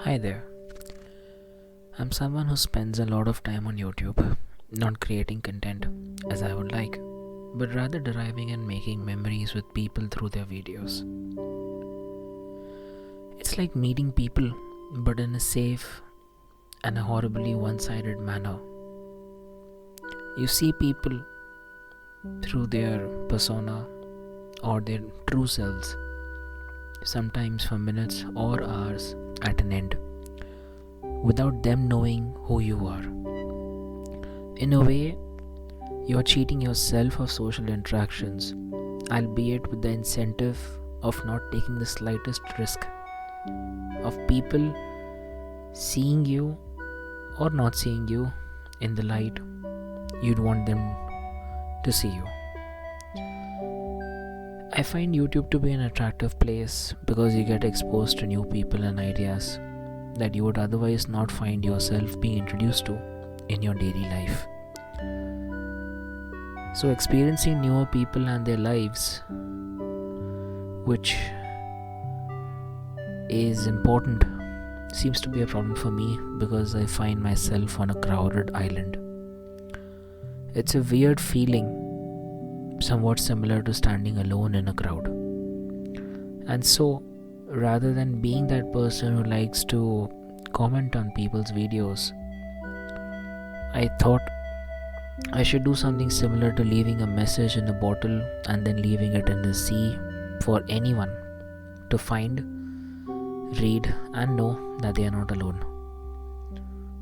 Hi there. I'm someone who spends a lot of time on YouTube, not creating content as I would like, but rather deriving and making memories with people through their videos. It's like meeting people, but in a safe and a horribly one sided manner. You see people through their persona or their true selves, sometimes for minutes or hours at an end, without them knowing who you are. In a way, you are cheating yourself of social interactions, albeit with the incentive of not taking the slightest risk of people seeing you or not seeing you in the light you'd want them to see you. I find YouTube to be an attractive place because you get exposed to new people and ideas that you would otherwise not find yourself being introduced to in your daily life. So, experiencing newer people and their lives, which is important, seems to be a problem for me because I find myself on a crowded island. It's a weird feeling, somewhat similar to standing alone in a crowd. And so, rather than being that person who likes to comment on people's videos, I thought I should do something similar to leaving a message in a bottle and then leaving it in the sea for anyone to find, read, and know that they are not alone.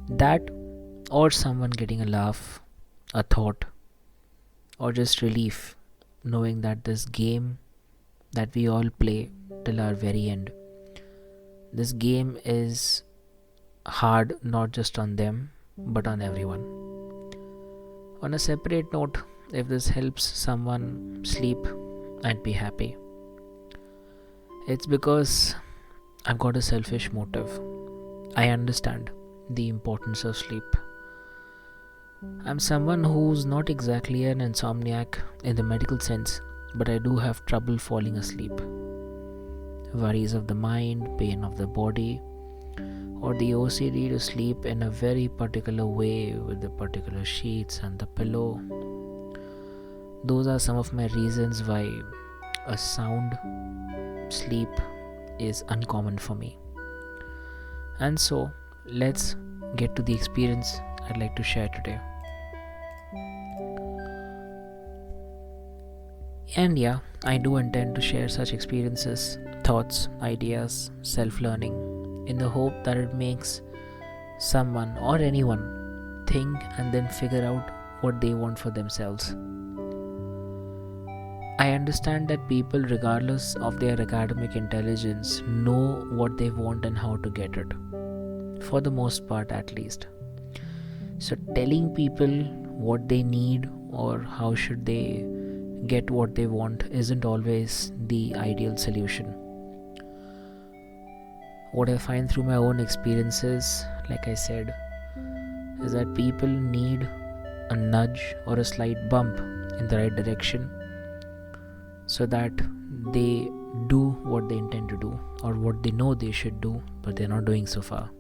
That, or someone getting a laugh, a thought, or just relief, knowing that this game that we all play till our very end, this game is hard not just on them but on everyone. On a separate note, if this helps someone sleep, I'd be happy. It's because I've got a selfish motive. I understand the importance of sleep. I'm someone who's not exactly an insomniac in the medical sense, but I do have trouble falling asleep. Worries of the mind, pain of the body, or the OCD to sleep in a very particular way with the particular sheets and the pillow. Those are some of my reasons why a sound sleep is uncommon for me. And so, let's get to the experience I'd like to share today. And yeah, I do intend to share such experiences, thoughts, ideas, self-learning, in the hope that it makes someone or anyone think and then figure out what they want for themselves. I understand that people, regardless of their academic intelligence, know what they want and how to get it, for the most part at least. So telling people what they need or how should they get what they want isn't always the ideal solution. What I find through my own experiences, like I said, is that people need a nudge or a slight bump in the right direction so that they do what they intend to do or what they know they should do, but they're not doing so far.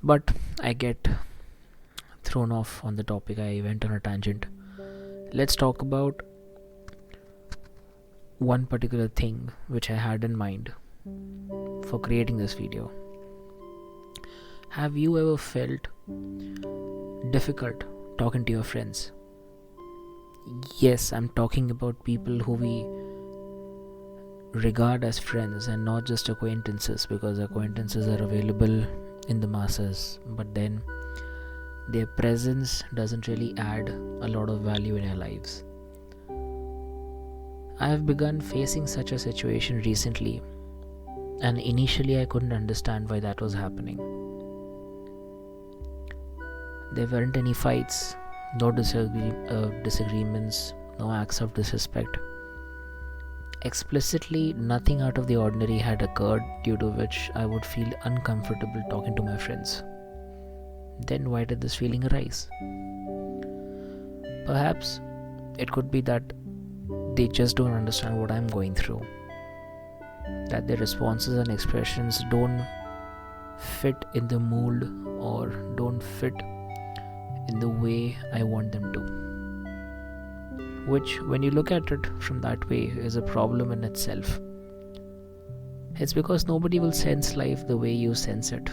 But I get thrown off on the topic. I went on a tangent. Let's talk about one particular thing which I had in mind for creating this video. Have you ever felt difficult talking to your friends? Yes, I'm talking about people who we regard as friends and not just acquaintances, because acquaintances are available in the masses, but then their presence doesn't really add a lot of value in our lives. I have begun facing such a situation recently, and initially I couldn't understand why that was happening. There weren't any fights, no disagreements, no acts of disrespect. Explicitly, nothing out of the ordinary had occurred due to which I would feel uncomfortable talking to my friends. Then why did this feeling arise? Perhaps it could be that they just don't understand what I'm going through. that their responses and expressions don't fit in the mold or don't fit in the way I want them to. Which, when you look at it from that way, is a problem in itself. It's because nobody will sense life the way you sense it.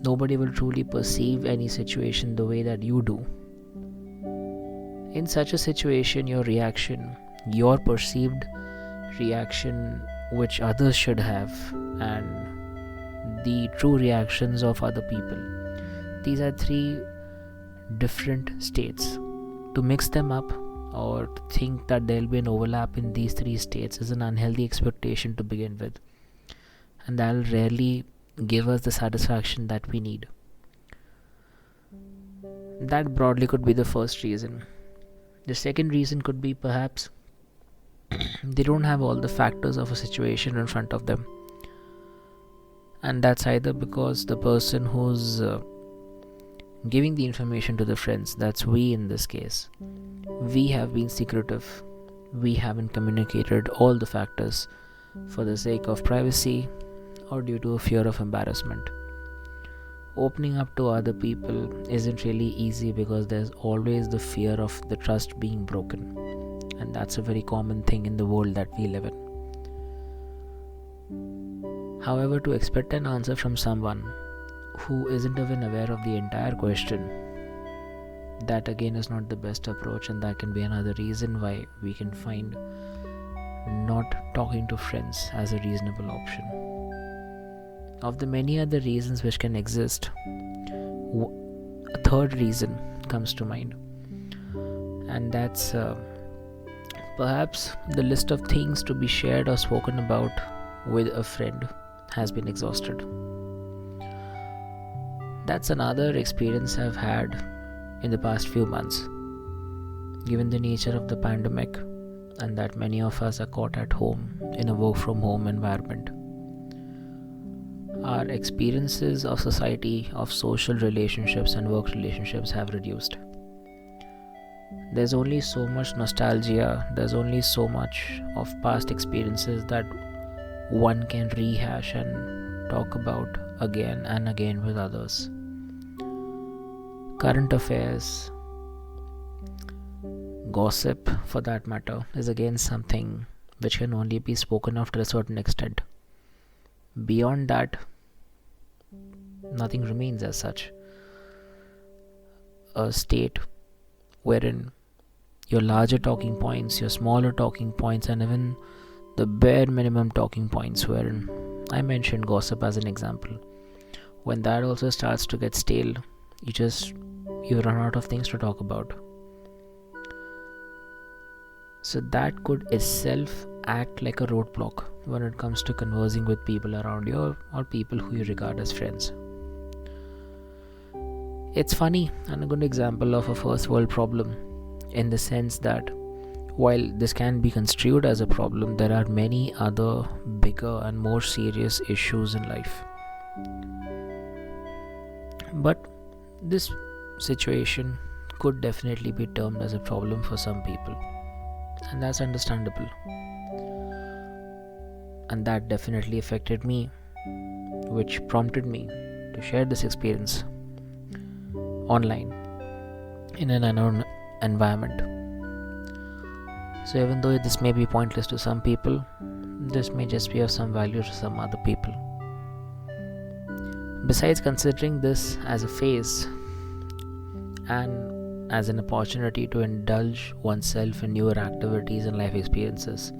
Nobody will truly perceive any situation the way that you do. In such a situation, your reaction, your perceived reaction which others should have, and the true reactions of other people, these are three different states. To mix them up or to think that there will be an overlap in these three states is an unhealthy expectation to begin with, and that will rarely give us the satisfaction that we need. That broadly could be the first reason. The second reason could be perhaps they don't have all the factors of a situation in front of them, and that's either because the person who's giving the information to the friends, that's we in this case, we have been secretive, we haven't communicated all the factors for the sake of privacy or due to a fear of embarrassment. Opening up to other people isn't really easy because there's always the fear of the trust being broken, and that's a very common thing in the world that we live in. However, to expect an answer from someone who isn't even aware of the entire question, that again is not the best approach, and that can be another reason why we can find not talking to friends as a reasonable option. Of the many other reasons which can exist, a third reason comes to mind, and that's perhaps the list of things to be shared or spoken about with a friend has been exhausted. That's another experience I've had in the past few months. Given the nature of the pandemic and that many of us are caught at home in a work from home environment, our experiences of society, of social relationships and work relationships have reduced. There's only so much nostalgia, there's only so much of past experiences that one can rehash and talk about again and again with others. Current affairs, gossip for that matter, is again something which can only be spoken of to a certain extent. Beyond that, nothing remains as such. A state wherein your larger talking points, your smaller talking points, and even the bare minimum talking points, wherein I mentioned gossip as an example, when that also starts to get stale, you run out of things to talk about. So that could itself act like a roadblock when it comes to conversing with people around you or people who you regard as friends. It's funny and a good example of a first world problem, in the sense that while this can be construed as a problem, there are many other bigger and more serious issues in life. But this situation could definitely be termed as a problem for some people, and that's understandable. And that definitely affected me, which prompted me to share this experience online in an unknown environment. So even though this may be pointless to some people, this may just be of some value to some other people. Besides considering this as a phase and as an opportunity to indulge oneself in newer activities and life experiences,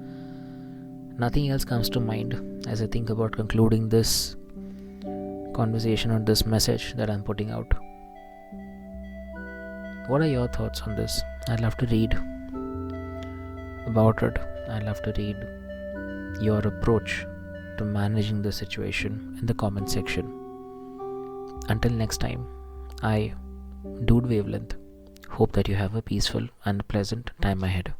nothing else comes to mind as I think about concluding this conversation or this message that I'm putting out. What are your thoughts on this? I'd love to read about it. I'd love to read your approach to managing the situation in the comment section. Until next time, I, Dude Wavelength, hope that you have a peaceful and pleasant time ahead.